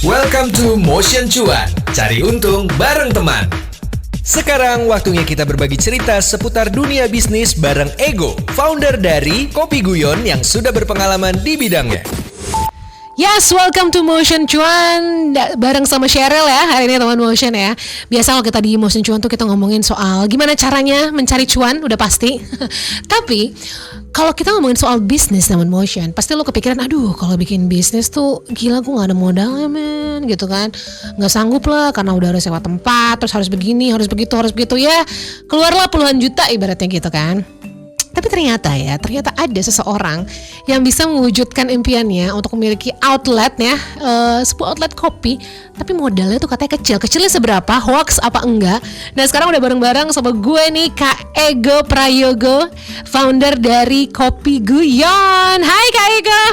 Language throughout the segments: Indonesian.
Welcome to Motion Cuan, cari untung bareng teman. Sekarang waktunya kita berbagi cerita seputar dunia bisnis bareng Ego, founder dari Kopi Guyon yang sudah berpengalaman di bidangnya. Yes, welcome to Motion Cuan bareng sama Cheryl ya hari ini teman Motion ya. Biasa kalau kita di Motion Cuan tuh kita ngomongin soal gimana caranya mencari cuan, udah pasti. Tapi kalau kita ngomongin soal bisnis teman Motion, pasti lo kepikiran, aduh kalau bikin bisnis tuh gila gue gak ada modalnya men, gitu kan. Gak sanggup lah karena udah harus sewa tempat, terus harus begini, harus begitu ya. Keluarlah puluhan juta ibaratnya gitu kan. Tapi ternyata ada seseorang yang bisa mewujudkan impiannya untuk memiliki outlet ya, sebuah outlet kopi, tapi modalnya tuh katanya kecil. Kecilnya seberapa? Hoax apa enggak? Nah sekarang udah bareng-bareng sama gue nih Kak Ego Prayogo, founder dari Kopi Guyon. Hai Kak Ego.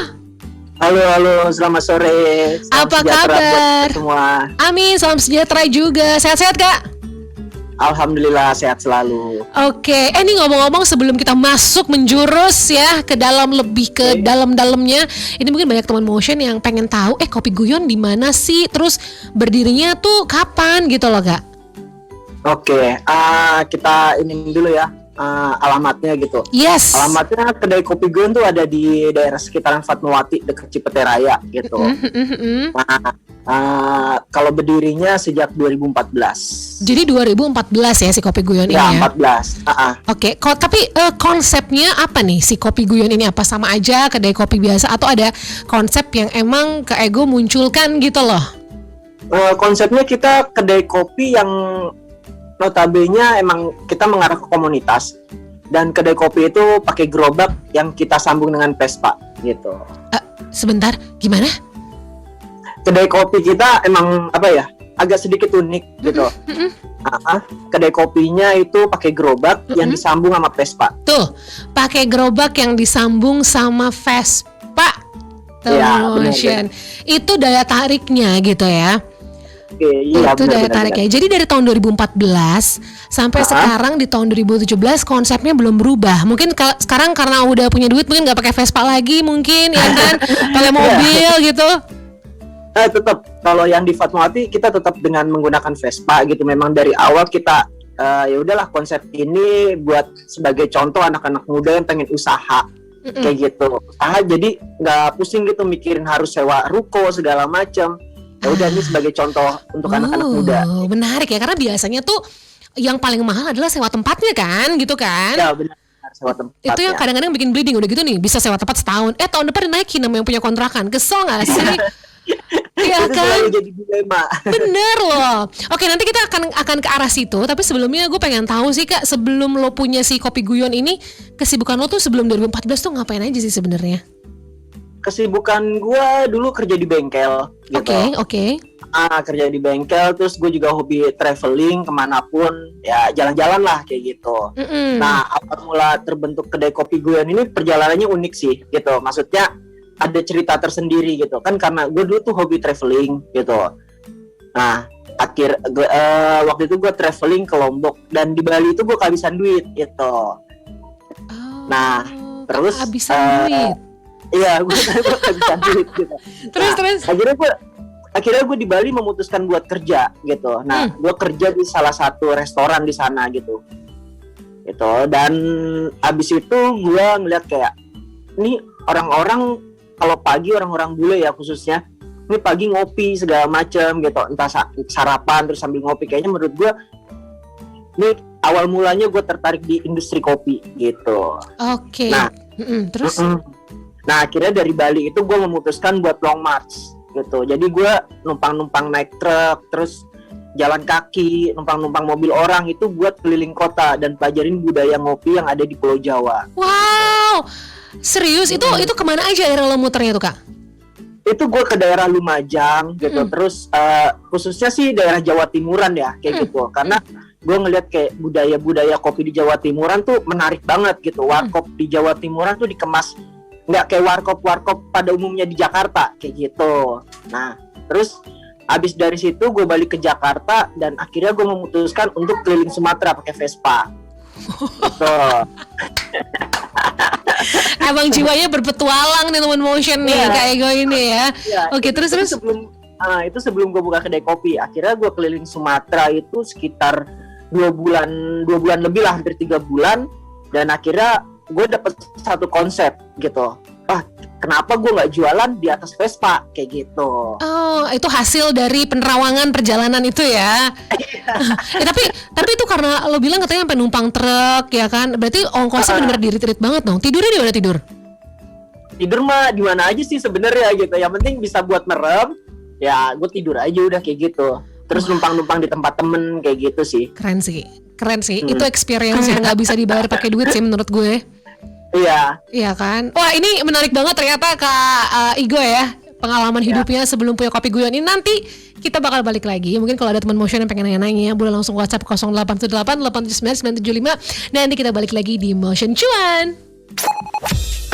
Halo, selamat sore. Apa kabar? Semua. Amin, salam sejahtera juga. Sehat-sehat Kak? Alhamdulillah sehat selalu. Oke, ini ngomong-ngomong sebelum kita masuk menjurus ya ke dalam lebih ke dalam-dalamnya, ini mungkin banyak teman Motion yang pengen tahu, Kopi Guyon di mana sih? Terus berdirinya tuh kapan gitu loh Kak? Oke, kita ini dulu ya alamatnya gitu. Yes. Alamatnya kedai Kopi Guyon tuh ada di daerah sekitaran Fatmawati dekat Cipete Raya gitu. Nah, kalau berdirinya sejak 2014. Jadi 2014 ya si Kopi Guyon ini ya? 14. Oke, tapi konsepnya apa nih si Kopi Guyon ini? Apa sama aja kedai kopi biasa atau ada konsep yang emang ke Ego munculkan gitu loh? Konsepnya kita kedai kopi yang notabene emang kita mengarah ke komunitas, dan kedai kopi itu pakai gerobak yang kita sambung dengan Vespa gitu. Sebentar, gimana? Kedai kopi kita emang agak sedikit unik gitu. Kedai kopinya itu pakai gerobak yang disambung sama Vespa. Tuh, pakai gerobak yang disambung sama Vespa. Ya, Motion. Itu daya tariknya gitu ya. Oke, iya, itu daya tariknya. Jadi dari tahun 2014 sampai sekarang di tahun 2017 konsepnya belum berubah. Mungkin sekarang karena udah punya duit mungkin nggak pakai Vespa lagi mungkin ya kan, pakai mobil gitu. Tetap kalau yang di Fatmawati kita tetap dengan menggunakan Vespa gitu. Memang dari awal kita ya udahlah konsep ini buat sebagai contoh anak-anak muda yang pengen usaha kayak gitu. Jadi nggak pusing gitu mikirin harus sewa ruko segala macam. Ya udah ini sebagai contoh untuk anak-anak muda. Menarik ya, karena biasanya tuh yang paling mahal adalah sewa tempatnya kan, gitu kan? Ya benar, sewa tempat. Itu yang kadang-kadang bikin bleeding, udah gitu nih bisa sewa tempat setahun. Tahun depan dinaikin sama yang punya kontrakan. Kesel nggak sih? Iya kan? Jadi dilema. Bener loh. Oke, nanti kita akan ke arah situ. Tapi sebelumnya gue pengen tahu sih Kak, sebelum lo punya si Kopi Guyon ini, kesibukan lo tuh sebelum 2014 tuh ngapain aja sih sebenarnya? Kesibukan gue dulu kerja di bengkel gitu. Oke. Kerja di bengkel, terus gue juga hobi traveling kemanapun, ya jalan-jalan lah kayak gitu. Nah, awal mula terbentuk kedai Kopi Guyon ini perjalanannya unik sih gitu. Maksudnya ada cerita tersendiri gitu kan, karena gue dulu tuh hobi traveling gitu. Nah, waktu itu gue traveling ke Lombok, dan di Bali itu gue kehabisan duit gitu. Nah, terus kehabisan duit. Iya, gue kehabisan duit gitu. Terus. Akhirnya gue di Bali memutuskan buat kerja gitu. Nah, gue kerja di salah satu restoran di sana gitu. Dan abis itu gue ngeliat kayak, ini orang-orang kalau pagi, orang-orang bule ya khususnya, ini pagi ngopi segala macam gitu, entah sarapan terus sambil ngopi. Kayaknya menurut gue ini awal mulanya gue tertarik di industri kopi gitu. Oke. Nah, terus? Nah, akhirnya dari Bali itu gue memutuskan buat long march gitu. Jadi gue numpang naik truk, terus jalan kaki, numpang mobil orang itu buat keliling kota dan pelajarin budaya ngopi yang ada di Pulau Jawa. Wow, serius? Itu kemana aja daerah lo muternya tuh Kak? Itu gue ke daerah Lumajang gitu, terus khususnya sih daerah Jawa Timuran ya kayak gitu. Karena gue ngeliat kayak budaya kopi di Jawa Timuran tuh menarik banget gitu. Warkop di Jawa Timuran tuh dikemas nggak kayak warkop pada umumnya di Jakarta kayak gitu. Nah, terus abis dari situ gue balik ke Jakarta dan akhirnya gue memutuskan untuk keliling Sumatera pakai Vespa. Gitu. Abang jiwanya berpetualang nih teman Motion nih, kayak gue ini ya. Oke, terus Itu sebelum gue buka kedai kopi. Akhirnya gue keliling Sumatera itu sekitar 2 bulan lebih lah, hampir 3 bulan. Dan akhirnya gue dapet satu konsep gitu. Kenapa gue nggak jualan di atas Vespa kayak gitu? Oh, itu hasil dari penerawangan perjalanan itu ya. Tapi itu karena lo bilang katanya sampai numpang truk ya kan. Berarti ongkosnya benar-benar dirit-irit banget dong. Tidurnya di mana tidur? Tidur mah di mana aja sih sebenarnya gitu. Yang penting bisa buat merem. Ya gue tidur aja udah kayak gitu. Terus numpang-numpang di tempat temen kayak gitu sih. Keren sih. Itu experience yang nggak bisa dibayar pakai duit sih menurut gue. Iya kan. Wah, ini menarik banget ternyata Kak Igo ya. Pengalaman hidupnya sebelum punya Kopi Guyon ini. Nanti kita bakal balik lagi. Mungkin kalau ada teman Motion yang pengen nanya-nanya, boleh langsung WhatsApp 0818 879 975. Nanti kita balik lagi di Motion Cuan.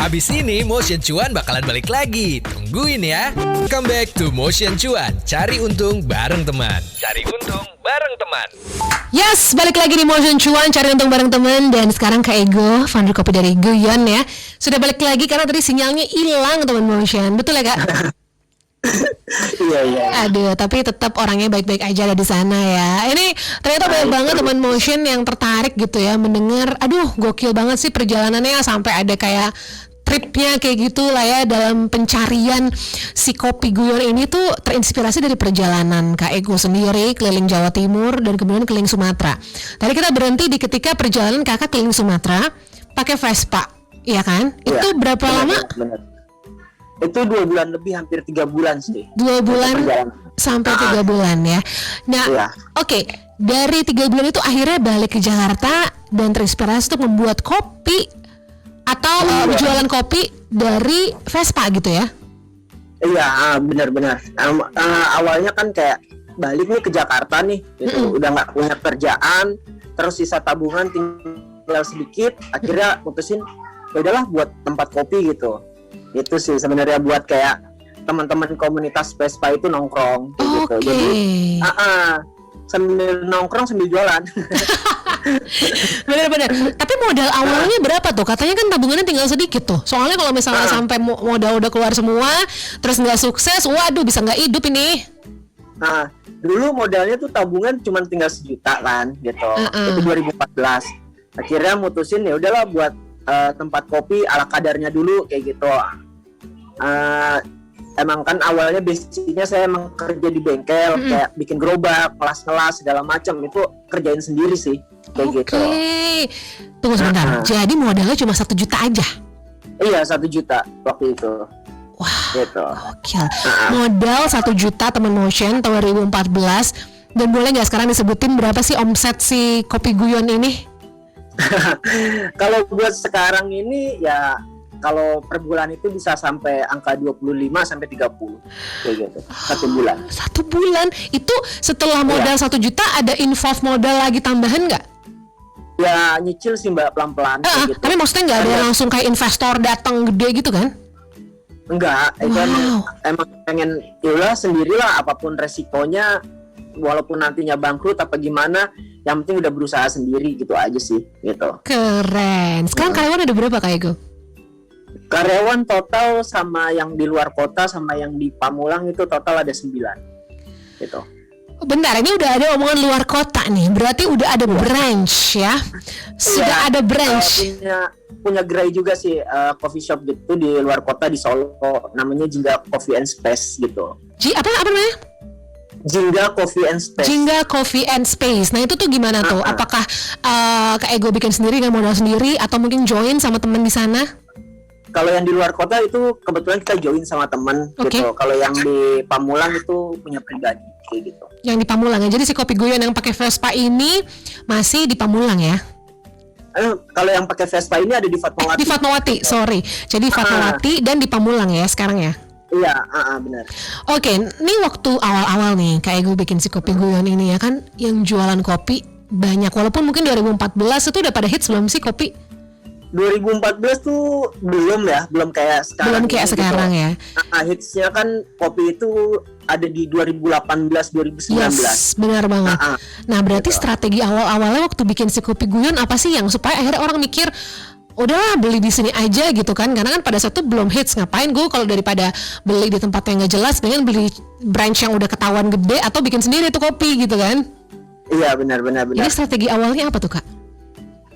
Abis ini Motion Cuan bakalan balik lagi. Tungguin ya. Come back to Motion Cuan. Cari untung bareng teman. Yes, balik lagi di Motion Cuan, cari untung bareng teman. Dan sekarang Kak Ego, founder kopi dari Guyon ya, sudah balik lagi karena tadi sinyalnya hilang teman Motion. Betul ya Kak? Iya. Aduh, tapi tetap orangnya baik-baik aja ada di sana ya. Ini ternyata banyak banget teman Motion yang tertarik gitu ya mendengar. Aduh, gokil banget sih perjalanannya sampai ada kayak tripnya kayak gitu lah ya, dalam pencarian si Kopi Guyon ini tuh terinspirasi dari perjalanan Kak Ego sendiri keliling Jawa Timur dan kemudian keliling Sumatera. Tadi kita berhenti di ketika perjalanan kakak keliling Sumatera pakai Vespa, iya kan? Iya, itu berapa lama? Bener. Itu 2 bulan lebih, hampir 3 bulan sih. 2 bulan sampai 3 bulan ya. Nah, oke. Dari 3 bulan itu akhirnya balik ke Jakarta dan terinspirasi untuk membuat kopi atau jualan kopi dari Vespa gitu ya? Iya, benar-benar. Awalnya kan kayak balik nih ke Jakarta nih, gitu. Udah nggak punya kerjaan, terus sisa tabungan tinggal sedikit. Akhirnya putusin, ya udahlah buat tempat kopi gitu. Itu sih sebenarnya buat kayak teman-teman komunitas Vespa itu nongkrong gitu. Jadi, sambil nongkrong sambil jualan. Bener-bener. Tapi modal awalnya berapa tuh? Katanya kan tabungannya tinggal sedikit tuh. Soalnya kalau misalnya sampai modal udah keluar semua, terus nggak sukses, waduh bisa nggak hidup ini. Nah, dulu modalnya tuh tabungan cuma tinggal 1 juta kan, gitu. Itu 2014. Akhirnya mutusin ya udahlah buat tempat kopi ala kadarnya dulu kayak gitu. Emang kan awalnya basicnya saya emang kerja di bengkel, kayak bikin gerobak, kelas-kelas segala macam itu kerjain sendiri sih kayak gitu. Tunggu sebentar. Jadi modalnya cuma 1 juta aja? Iya, 1 juta waktu itu. Wah, gitu. Gokil. Modal 1 juta teman Motion tahun 2014. Dan boleh nggak sekarang disebutin berapa sih omset si Kopi Guyon ini? Kalau buat sekarang ini ya, kalau per bulan itu bisa sampai angka 25 sampai 30 kayak gitu. 1 bulan. 1 bulan itu setelah modal 1 juta ada involve modal lagi tambahan nggak? Ya nyicil sih Mbak, pelan-pelan gitu. Tapi maksudnya nggak ada langsung kayak investor datang gede gitu kan? Enggak, itu emang pengen yaudah sendirilah, apapun resikonya, walaupun nantinya bangkrut apa gimana, yang penting udah berusaha sendiri gitu aja sih gitu. Keren. Sekarang karyawan ada berapa Kak Ego? Karyawan total sama yang di luar kota sama yang di Pamulang itu total ada 9 gitu. Bentar, ini udah ada omongan luar kota nih. Berarti udah ada branch ya? Sudah ada branch. Punya gerai juga sih, coffee shop gitu di luar kota di Solo. Namanya Jingga Coffee and Space gitu. Apa namanya? Jingga Coffee and Space. Jingga Coffee and Space. Nah itu tuh gimana tuh? Apakah Kak Ego bikin sendiri dengan modal sendiri atau mungkin join sama teman di sana? Kalau yang di luar kota itu kebetulan kita join sama teman gitu. Kalau yang di Pamulang itu punya pribadi kayak gitu. Yang di Pamulang ya. Jadi si Kopi Guyon yang pakai Vespa ini masih di Pamulang ya? Kalau yang pakai Vespa ini ada di Fatmawati. Di Fatmawati, sorry. Jadi Fatmawati dan di Pamulang ya sekarang ya? Iya, benar. Oke, ini waktu awal-awal nih kayak gue bikin si Kopi Guyon ini ya kan, yang jualan kopi banyak. Walaupun mungkin 2014 itu udah pada hits belum sih kopi? 2014 tuh belum kayak sekarang. Belum kayak sekarang ya. Hitsnya kan kopi itu ada di 2018 2019. Yes, benar banget. Nah, berarti strategi awal-awalnya waktu bikin si Kopi Guyon apa sih yang supaya akhirnya orang mikir, udahlah beli di sini aja gitu kan, karena kan pada saat itu belum hits, ngapain gue kalau daripada beli di tempat yang nggak jelas, pengen beli branch yang udah ketahuan gede atau bikin sendiri tuh kopi gitu kan. Iya benar. Jadi strategi awalnya apa tuh Kak?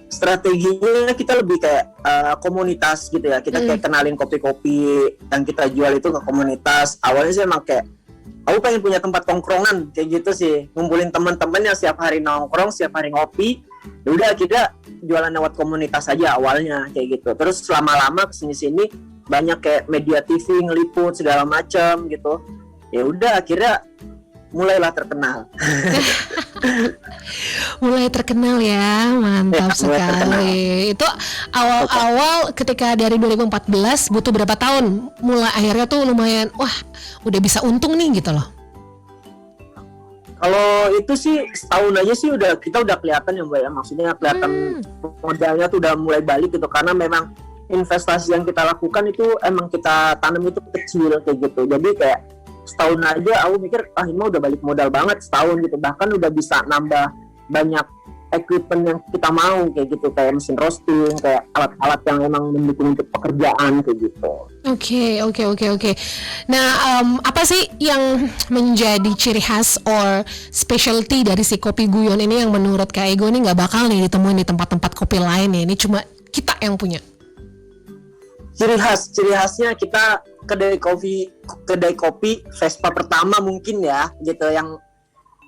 Strateginya kita lebih kayak komunitas gitu ya, kita kayak kenalin kopi-kopi yang kita jual itu ke komunitas. Awalnya sih emang kayak aku pengen punya tempat tongkrongan kayak gitu sih, ngumpulin teman-teman yang setiap hari nongkrong, setiap hari ngopi. Ya udah kita jualan lewat komunitas aja awalnya kayak gitu. Terus lama-lama kesini-sini banyak kayak media TV ngeliput segala macam gitu. Ya udah akhirnya mulailah terkenal. Mulai terkenal ya, mantap Ya, mulai sekali. Itu awal-awal ketika dari 2014 butuh berapa tahun? Mulai akhirnya tuh lumayan, wah udah bisa untung nih gitu loh. Kalau itu sih setahun aja sih kita udah kelihatan ya Mbak ya, maksudnya kelihatan modalnya tuh udah mulai balik gitu, karena memang investasi yang kita lakukan itu emang kita tanam itu kecil kayak gitu. Jadi kayak setahun aja aku mikir ini mah udah balik modal banget setahun gitu, bahkan udah bisa nambah banyak equipment yang kita mau kayak gitu, kayak mesin roasting, kayak alat-alat yang emang mendukung untuk pekerjaan kayak gitu. Oke. Nah, apa sih yang menjadi ciri khas or specialty dari si kopi guyon ini yang menurut Kak Ego ini nggak bakal nih ditemuin di tempat-tempat kopi lain nih? Ini cuma kita yang punya. Ciri khasnya kita kedai kopi Vespa pertama mungkin ya gitu,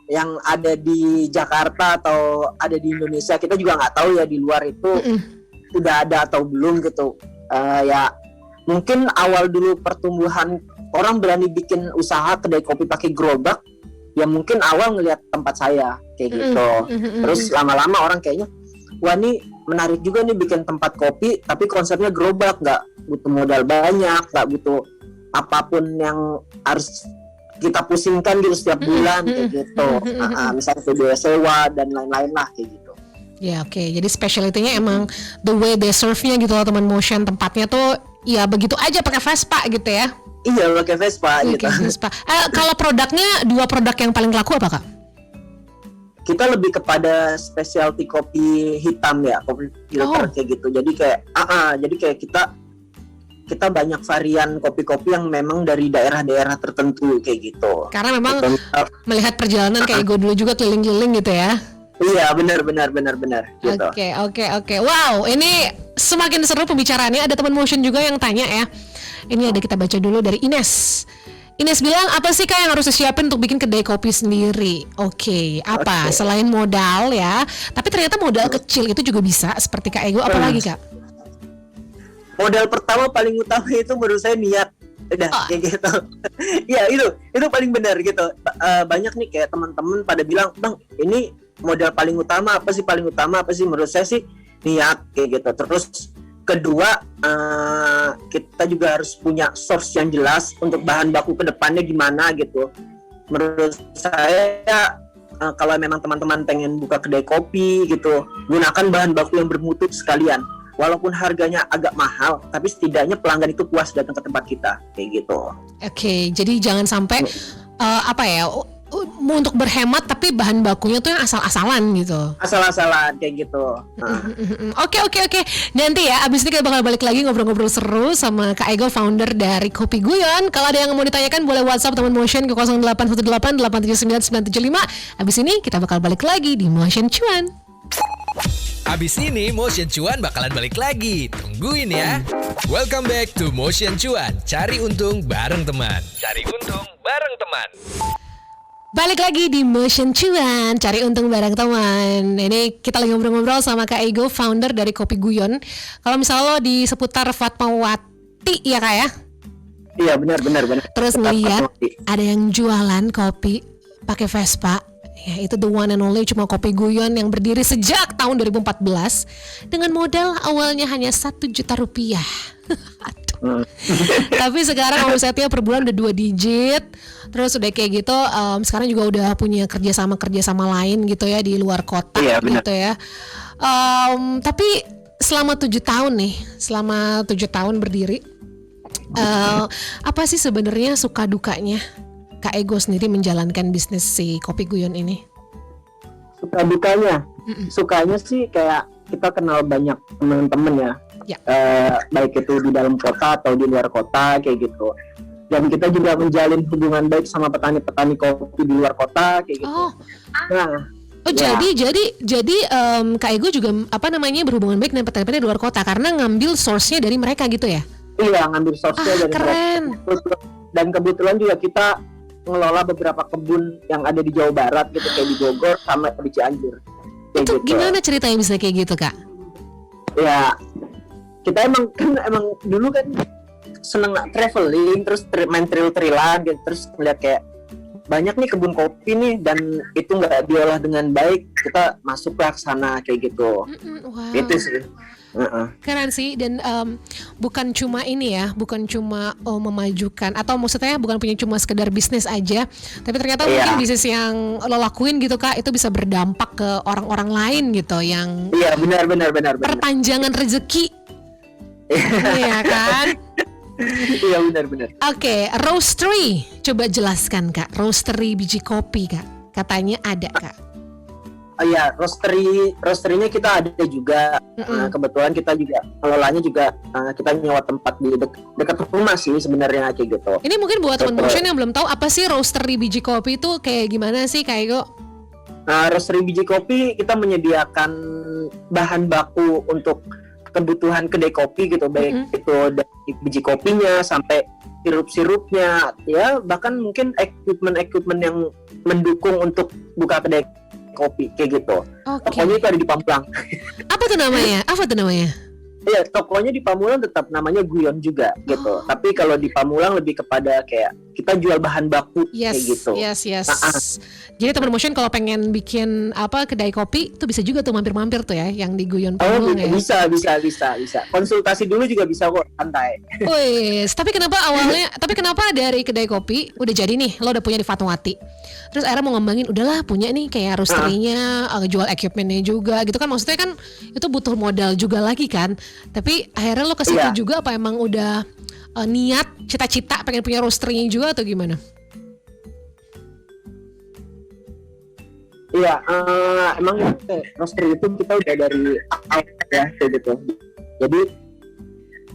yang ada di Jakarta atau ada di Indonesia. Kita juga nggak tahu ya di luar itu udah ada atau belum gitu. Ya mungkin awal dulu pertumbuhan orang berani bikin usaha kedai kopi pakai gerobak, ya mungkin awal ngelihat tempat saya kayak gitu. Terus lama-lama orang kayaknya wah ini menarik juga nih bikin tempat kopi tapi konsepnya gerobak, nggak butuh modal banyak, nggak butuh apapun yang harus kita pusingkan gitu setiap bulan kayak gitu. Misalnya biaya sewa dan lain-lain lah kayak gitu. Ya oke. Jadi specialty-nya emang the way they serve-nya gitu loh teman motion, tempatnya tuh ya begitu aja pakai Vespa gitu ya. Iya pakai Vespa gitu. Vespa. Kalau produknya, 2 produk yang paling laku apa Kak? Kita lebih kepada specialty kopi hitam ya, kopi filter kayak gitu. Jadi kayak kita banyak varian kopi-kopi yang memang dari daerah-daerah tertentu kayak gitu. Karena memang melihat perjalanan kayak gue dulu juga keliling-keliling gitu ya. Iya benar gitu. Oke. Wow, ini semakin seru pembicaraannya. Ada teman motion juga yang tanya ya. Ini ada kita baca dulu dari Ines. Ines bilang, apa sih Kak yang harus disiapin untuk bikin kedai kopi sendiri? Oke, apa? Selain modal ya, tapi ternyata modal kecil itu juga bisa, seperti Kak Ego. Apalagi Kak? Modal pertama paling utama itu menurut saya niat. Udah kayak gitu. Ya itu paling benar gitu. Banyak nih kayak teman-teman pada bilang, "Bang, ini modal paling utama apa sih? Paling utama apa sih?" Menurut saya sih niat kayak gitu. Terus kedua, kita juga harus punya source yang jelas untuk bahan baku ke depannya gimana gitu. Menurut saya kalau memang teman-teman pengen buka kedai kopi gitu, gunakan bahan baku yang bermutu sekalian. Walaupun harganya agak mahal, tapi setidaknya pelanggan itu puas datang ke tempat kita kayak gitu. Oke, jadi jangan sampai untuk berhemat tapi bahan bakunya tuh yang asal-asalan gitu. Asal-asalan kayak gitu. Oke. Nanti ya abis ini kita bakal balik lagi ngobrol-ngobrol seru sama Kak Ego, founder dari Kopi Guyon. Kalau ada yang mau ditanyakan boleh WhatsApp teman Motion ke 0818879975. Abis ini kita bakal balik lagi di Motion Cuan. Abis ini Motion Cuan bakalan balik lagi. Tungguin ya. Welcome back to Motion Cuan. Cari untung bareng teman. Balik lagi di Motion Cuan, cari untung bareng teman. Ini kita lagi ngobrol-ngobrol sama Kak Ego, founder dari Kopi Guyon. Kalau misalnya lo di seputar Fatmawati ya Kak ya? Iya benar. Terus ngeliat ada yang jualan kopi pakai Vespa. Ya, itu the one and only, cuma Kopi Guyon yang berdiri sejak tahun 2014 dengan modal awalnya hanya 1 juta rupiah. Tapi sekarang omsetnya per bulan udah 2 digit. Terus udah kayak gitu, sekarang juga udah punya kerjasama lain gitu ya di luar kota gitu ya. Tapi selama 7 tahun berdiri, apa sih sebenarnya suka dukanya Kak Ego sendiri menjalankan bisnis si Kopi Guyon ini? Suka dukanya, sukanya sih kayak kita kenal banyak teman-teman ya. Ya. Baik itu di dalam kota atau di luar kota kayak gitu. Dan kita juga menjalin hubungan baik sama petani-petani kopi di luar kota kayak gitu. Oh. Nah, Oh ya. jadi Kak Ego juga berhubungan baik dengan petani-petani di luar kota karena ngambil source-nya dari mereka gitu ya? Iya, ngambil source-nya dari keren. mereka. Dan kebetulan juga kita ngelola beberapa kebun yang ada di Jawa Barat gitu, kayak di Bogor sama di Cianjur. Kayak Itu gitu. gimana ceritanya bisa kayak gitu, Kak? Ya, kita emang dulu kan seneng traveling, terus main trail-trailan gitu, terus ngeliat kayak banyak nih kebun kopi nih dan itu nggak diolah dengan baik, kita masuklah ke sana kayak gitu. Wow. Itu sih. Keren sih, dan bukan cuma ini ya, bukan cuma memajukan atau maksudnya bukan punya cuma sekedar bisnis aja, tapi ternyata mungkin bisnis yang lo lakuin gitu Kak itu bisa berdampak ke orang-orang lain gitu yang benar. perpanjangan rezeki. Iya kan? Iya benar. Oke, roastery, coba jelaskan Kak, roastery biji kopi Kak, katanya ada Kak. Iya, roasterynya kita ada juga. Kebetulan kita juga ngelolanya juga, kita nyewa tempat di dekat rumah sih sebenarnya kayak gitu. Ini mungkin buat teman motion yang belum tahu apa sih roastery biji kopi itu kayak gimana sih Kak Ego? Roastery biji kopi kita menyediakan bahan baku untuk kebutuhan kedai kopi gitu, baik itu dari biji kopinya sampai sirup-sirupnya, ya bahkan mungkin equipment yang mendukung untuk buka kedai kopi kayak gitu. Tokonya itu ada di Pamulang. Apa tuh namanya? Iya, tokonya di Pamulang tetap namanya Guyon juga gitu. Tapi kalau di Pamulang lebih kepada kayak kita jual bahan baku kayak gitu. Yes. Jadi teman motion kalau pengen bikin kedai kopi tuh bisa juga tuh mampir-mampir tuh ya yang di Guyon Pamulang ya. Bisa. Konsultasi dulu juga bisa kok, santai. Wih, tapi kenapa dari kedai kopi udah jadi nih, lo udah punya di Fatmawati. Terus akhirnya mau ngembangin, udahlah punya nih kayak roastery-nya, jual equipment-nya juga gitu kan, maksudnya kan itu butuh modal juga lagi kan. Tapi akhirnya lo ke situ juga apa emang udah niat, cita-cita pengen punya roastery-nya juga atau gimana? Iya, emang roastery itu kita udah dari awal ya kayak gitu. Jadi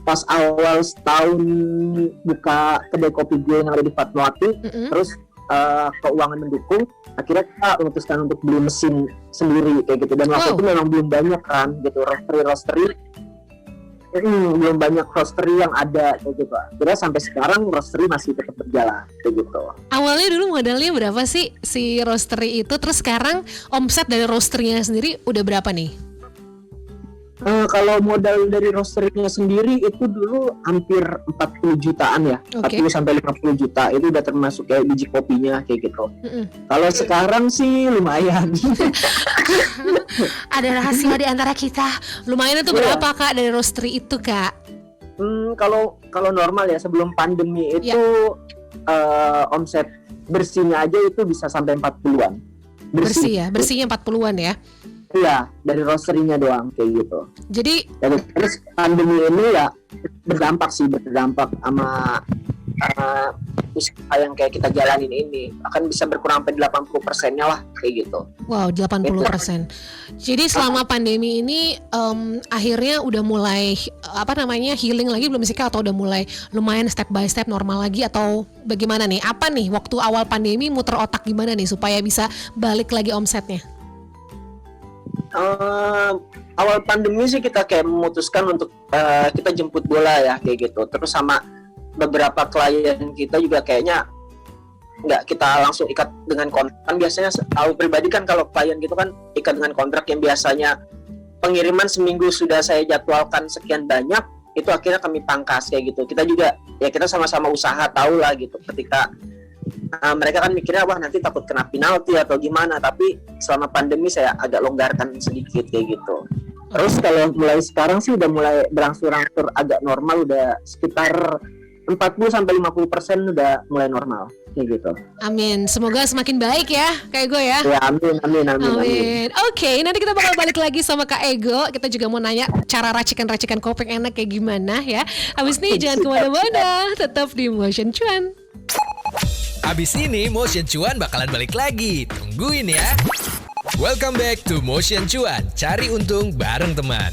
pas awal setahun buka kedai kopi gue yang ada di Fatmawati, terus keuangan mendukung, akhirnya kita memutuskan untuk beli mesin sendiri kayak gitu. Dan waktu itu memang belum banyak kan gitu roastery. Belum banyak roastery yang ada kayak gitu. Akhirnya sampai sekarang roastery masih tetap berjalan kayak gitu. Awalnya dulu modalnya berapa sih si roastery itu? Terus sekarang omset dari roastery-nya sendiri udah berapa nih? Kalau modal dari roastery-nya sendiri itu dulu hampir 40 jutaan ya. 40 sampai 50 juta itu udah termasuk kayak biji kopinya kayak gitu. Kalau sekarang sih lumayan. Ada rahasia di antara kita. Lumayan itu berapa Kak dari roastery itu Kak? Kalau normal ya sebelum pandemi itu omset bersihnya aja itu bisa sampai 40-an. Bersihnya 40-an ya. Iya, dari roastery-nya doang kayak gitu. Jadi terus pandemi ini ya berdampak sama usaha yang kayak kita jalanin ini akan bisa berkurang sampai 80%-nya lah kayak gitu. Wow, 80%. Jadi selama pandemi ini akhirnya udah mulai healing lagi belum sih Kak, atau udah mulai lumayan step by step normal lagi atau bagaimana nih? Apa nih waktu awal pandemi muter otak gimana nih supaya bisa balik lagi omsetnya? Awal pandemi sih kita kayak memutuskan untuk kita jemput bola ya kayak gitu. Terus sama beberapa klien kita juga kayaknya nggak kita langsung ikat dengan kontrak. Kan biasanya tahu pribadi kan kalau klien gitu kan ikat dengan kontrak yang biasanya pengiriman seminggu sudah saya jadwalkan sekian banyak, itu akhirnya kami pangkas kayak gitu. Kita juga ya kita sama-sama usaha tahu lah gitu ketika mereka kan mikirnya wah nanti takut kena penalti atau gimana, tapi selama pandemi saya agak longgarkan sedikit kayak gitu. Terus kalau mulai sekarang sih udah mulai berangsur-angsur agak normal, udah sekitar 40-50% udah mulai normal kayak gitu. Amin, semoga semakin baik ya Kak Ego ya. Ya amin. Oke, nanti kita bakal balik lagi sama Kak Ego. Kita juga mau nanya cara racikan kopi yang enak kayak gimana ya. Abis ini jangan kemana-mana, tetap di Motion Cuan. Abis ini Motion Cuan bakalan balik lagi. Tungguin ya. Welcome back to Motion Cuan. Cari untung bareng teman.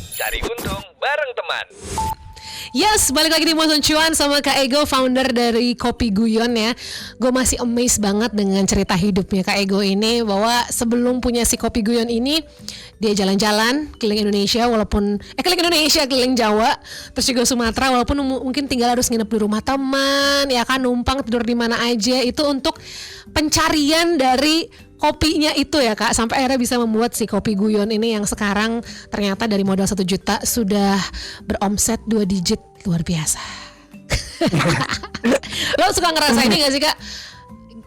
Yes, balik lagi di Motion Cuan sama Kak Ego, founder dari Kopi Guyon ya. Gue masih amazed banget dengan cerita hidupnya Kak Ego ini, bahwa sebelum punya si Kopi Guyon ini, dia jalan-jalan keliling Indonesia, keliling Jawa, terus juga Sumatera, walaupun mungkin tinggal harus nginep di rumah teman, ya kan, numpang tidur di mana aja, itu untuk pencarian dari kopinya itu ya Kak, sampai akhirnya bisa membuat si Kopi Guyon ini yang sekarang ternyata dari modal 1 juta sudah beromset 2 digit, luar biasa. Lo suka ngerasain ini gak sih Kak?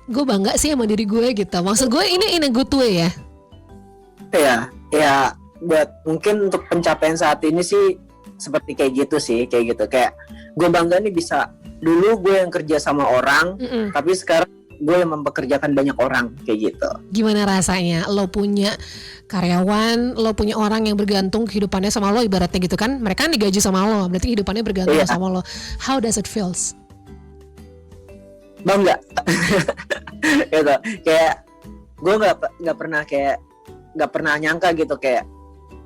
Gue bangga sih sama diri gue gitu. Maksud gue ini in a good way ya. Ya buat mungkin untuk pencapaian saat ini sih seperti kayak gitu sih, kayak gitu. Kayak gue bangga nih bisa, dulu gue yang kerja sama orang, tapi sekarang gue yang mempekerjakan banyak orang kayak gitu. Gimana rasanya lo punya karyawan, lo punya orang yang bergantung kehidupannya sama lo, ibaratnya gitu kan? Mereka kan digaji sama lo, berarti kehidupannya bergantung sama lo. How does it feels? Bangga. Gitu. Kayak gue nggak pernah nyangka gitu, kayak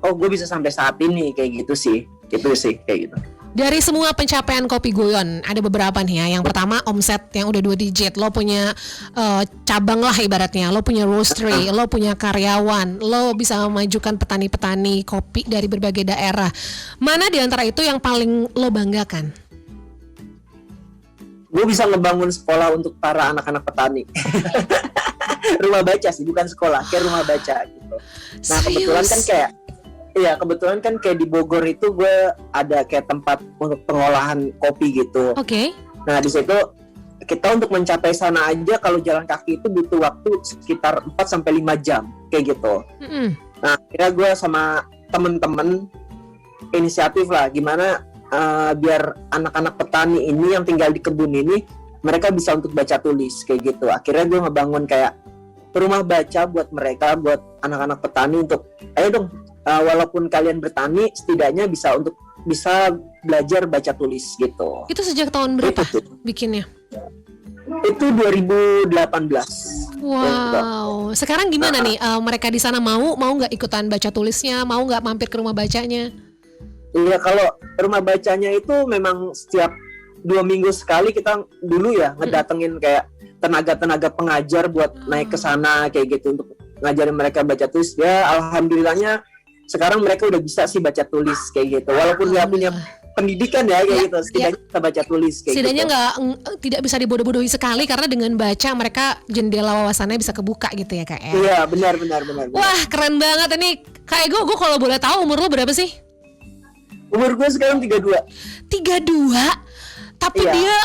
oh gue bisa sampai saat ini kayak gitu sih. Itu sih kayak gitu. Dari semua pencapaian Kopi Guyon, ada beberapa nih ya. Yang pertama omset yang udah 2 digit, lo punya cabang lah ibaratnya, lo punya roastery, lo punya karyawan, lo bisa memajukan petani-petani kopi dari berbagai daerah. Mana di antara itu yang paling lo banggakan? Gue bisa ngebangun sekolah untuk para anak-anak petani. Rumah baca sih, bukan sekolah, kayak rumah baca gitu. Nah kebetulan kan kayak di Bogor itu gue ada kayak tempat untuk pengolahan kopi gitu. Oke. Nah di situ kita untuk mencapai sana aja kalau jalan kaki itu butuh waktu sekitar 4-5 jam kayak gitu. Nah akhirnya gue sama temen-temen inisiatif lah gimana biar anak-anak petani ini yang tinggal di kebun ini mereka bisa untuk baca tulis kayak gitu. Akhirnya gue ngebangun kayak rumah baca buat mereka, buat anak-anak petani untuk ayo dong, walaupun kalian bertani setidaknya bisa belajar baca tulis gitu. Itu sejak tahun berapa bikinnya? Itu 2018. Wow. Sekarang gimana nih? Mereka di sana mau nggak ikutan baca tulisnya? Mau nggak mampir ke rumah bacanya? Iya, kalau rumah bacanya itu memang setiap 2 minggu sekali kita dulu ya ngedatengin kayak tenaga-tenaga pengajar buat naik ke sana kayak gitu untuk ngajarin mereka baca tulis. Ya alhamdulillahnya sekarang mereka udah bisa sih baca tulis kayak gitu. Walaupun nggak punya pendidikan ya kayak gitu, setidaknya bisa baca tulis kayak setidaknya gitu. Tidak bisa dibodoh-bodohi sekali karena dengan baca mereka jendela wawasannya bisa kebuka gitu ya Kak ya. Iya benar. Wah keren banget ini Kak Ego. Gue kalau boleh tahu umur lo berapa sih? Umur gue sekarang 32. 32? Tapi iya. dia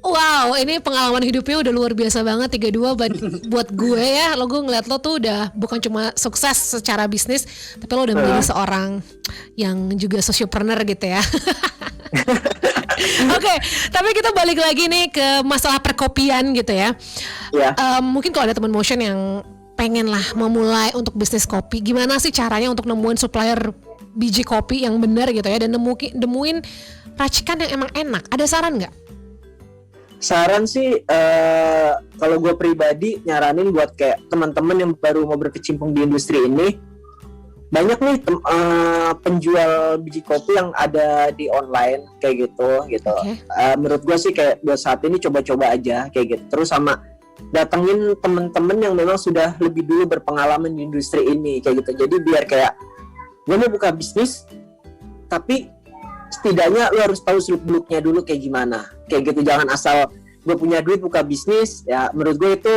wow, ini pengalaman hidupnya udah luar biasa banget. 32 buat gue ya. Gue ngeliat lo tuh udah bukan cuma sukses secara bisnis, tapi lo udah menjadi seorang yang juga sociopreneur gitu ya. Oke, tapi kita balik lagi nih ke masalah perkopian gitu ya. Mungkin kalau ada teman Motion yang pengen lah memulai untuk bisnis kopi, gimana sih caranya untuk nemuin supplier biji kopi yang benar gitu ya, dan nemuin racikan yang emang enak? Ada saran nggak? Saran sih kalau gue pribadi nyaranin buat kayak teman-teman yang baru mau berkecimpung di industri ini, banyak nih penjual biji kopi yang ada di online kayak gitu. Okay. Menurut gue sih kayak buat saat ini coba-coba aja kayak gitu. Terus sama datengin teman-teman yang memang sudah lebih dulu berpengalaman di industri ini kayak gitu. Jadi biar kayak gue mau buka bisnis, tapi setidaknya lu harus tahu seluk-beluknya dulu kayak gimana kayak gitu. Jangan asal gue punya duit buka bisnis ya. Menurut gue itu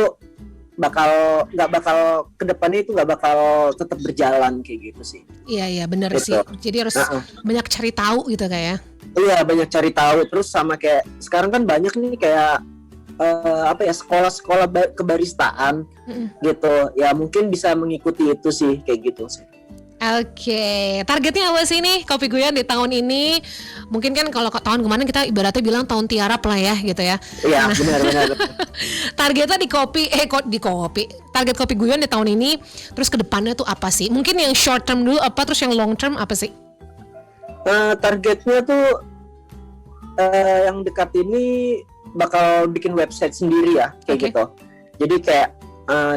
nggak bakal kedepannya itu nggak bakal tetap berjalan kayak gitu sih. Iya benar gitu. Sih. Jadi harus banyak cari tahu gitu kayak. Iya banyak cari tahu. Terus sama kayak sekarang kan banyak nih kayak sekolah-sekolah kebaristaan gitu ya, mungkin bisa mengikuti itu sih kayak gitu sih. Oke, targetnya apa sih nih Kopi Guyon di tahun ini? Mungkin kan kalau tahun kemarin kita ibaratnya bilang tahun tiarap lah ya gitu ya. Iya benar. Targetnya di kopi. Target Kopi Guyon di tahun ini, terus ke depannya tuh apa sih? Mungkin yang short term dulu apa, terus yang long term apa sih? Targetnya tuh yang dekat ini bakal bikin website sendiri ya kayak gitu. Jadi kayak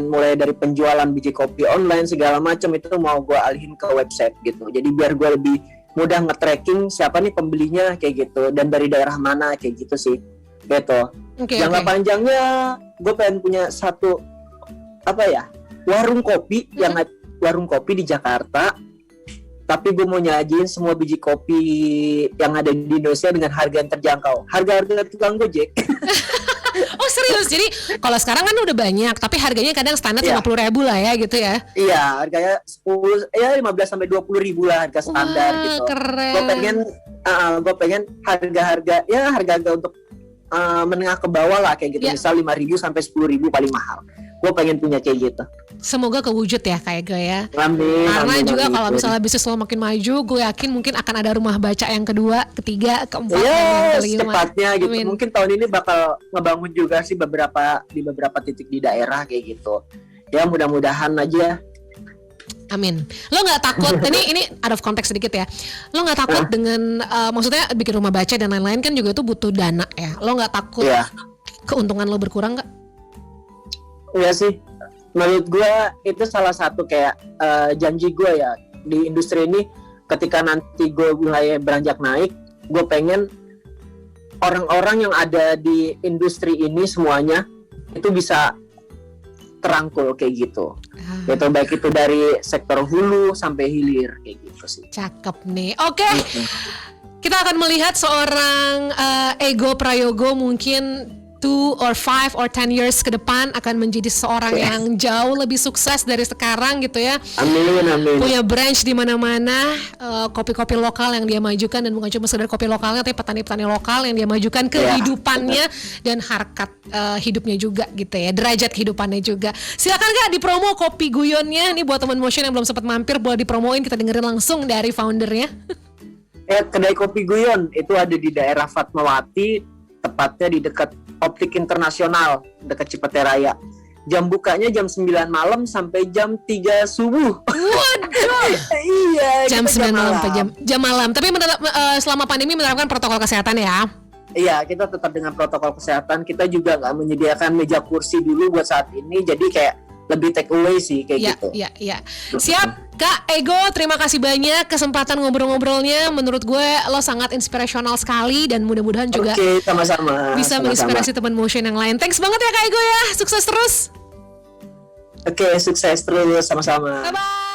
mulai dari penjualan biji kopi online segala macam itu mau gue alihin ke website gitu. Jadi biar gue lebih mudah nge-tracking siapa nih pembelinya kayak gitu dan dari daerah mana kayak gitu sih gitu. Jangka panjangnya gue pengen punya satu warung kopi warung kopi di Jakarta, tapi gue mau nyajiin semua biji kopi yang ada di Indonesia dengan harga yang terjangkau, harga tukang Gojek. Oh serius? Jadi kalau sekarang kan udah banyak, tapi harganya kadang standar 50.000 lah ya gitu ya? Iya, harganya 15 sampai 20.000 lah harga standar. Wah, gitu. Keren. Gue pengen harga untuk menengah ke bawah lah kayak gitu. Misal 5.000 sampai 10.000 paling mahal. Gue pengen punya kayak gitu. Semoga kewujud ya kayak gue ya. Amin. Karena juga kalau misalnya bisnis lo makin maju, gue yakin mungkin akan ada rumah baca yang kedua, ketiga, keempat, kelima. secepatnya gitu. Amin. Mungkin tahun ini bakal ngebangun juga sih di beberapa titik di daerah kayak gitu. Ya mudah-mudahan aja. Amin. Lo nggak takut? ini out of context sedikit ya. Lo nggak takut dengan maksudnya bikin rumah baca dan lain-lain kan juga itu butuh dana ya. Lo nggak takut keuntungan lo berkurang nggak? Iya sih. Menurut gue itu salah satu kayak janji gue ya di industri ini. Ketika nanti gue mulai beranjak naik, gue pengen orang-orang yang ada di industri ini semuanya itu bisa terangkul kayak gitu. Gitu, baik itu dari sektor hulu sampai hilir kayak gitu sih. Cakep nih. Oke. Kita akan melihat seorang Ego Prayogo mungkin 2 or 5 or 10 years ke depan akan menjadi seorang yang jauh lebih sukses dari sekarang gitu ya. Amin. Punya branch di mana-mana, kopi-kopi lokal yang dia majukan, dan bukan cuma sekedar kopi lokalnya tapi petani-petani lokal yang dia majukan kehidupannya dan harkat hidupnya juga gitu ya, derajat kehidupannya juga. Silakan Kak dipromo kopi guyonnya nih buat teman Motion yang belum sempat mampir, boleh dipromoin, kita dengerin langsung dari foundernya. Kedai Kopi Guyon itu ada di daerah Fatmawati, tepatnya di dekat Optik Internasional dekat Cipete Raya. Jam bukanya jam 9 malam sampai jam 3 subuh. Waduh. Iya, jam 9 malam sampai jam malam. Tapi selama pandemi menerapkan protokol kesehatan ya. Iya, kita tetap dengan protokol kesehatan. Kita juga nggak menyediakan meja kursi dulu buat saat ini. Jadi kayak lebih take away sih kayak gitu. Iya. Siap, Kak Ego, terima kasih banyak kesempatan ngobrol-ngobrolnya. Menurut gue lo sangat inspirasional sekali dan mudah-mudahan juga sama-sama bisa menginspirasi teman Motion yang lain. Thanks banget ya Kak Ego ya, sukses terus. Oke, sukses terus sama-sama. Bye-bye.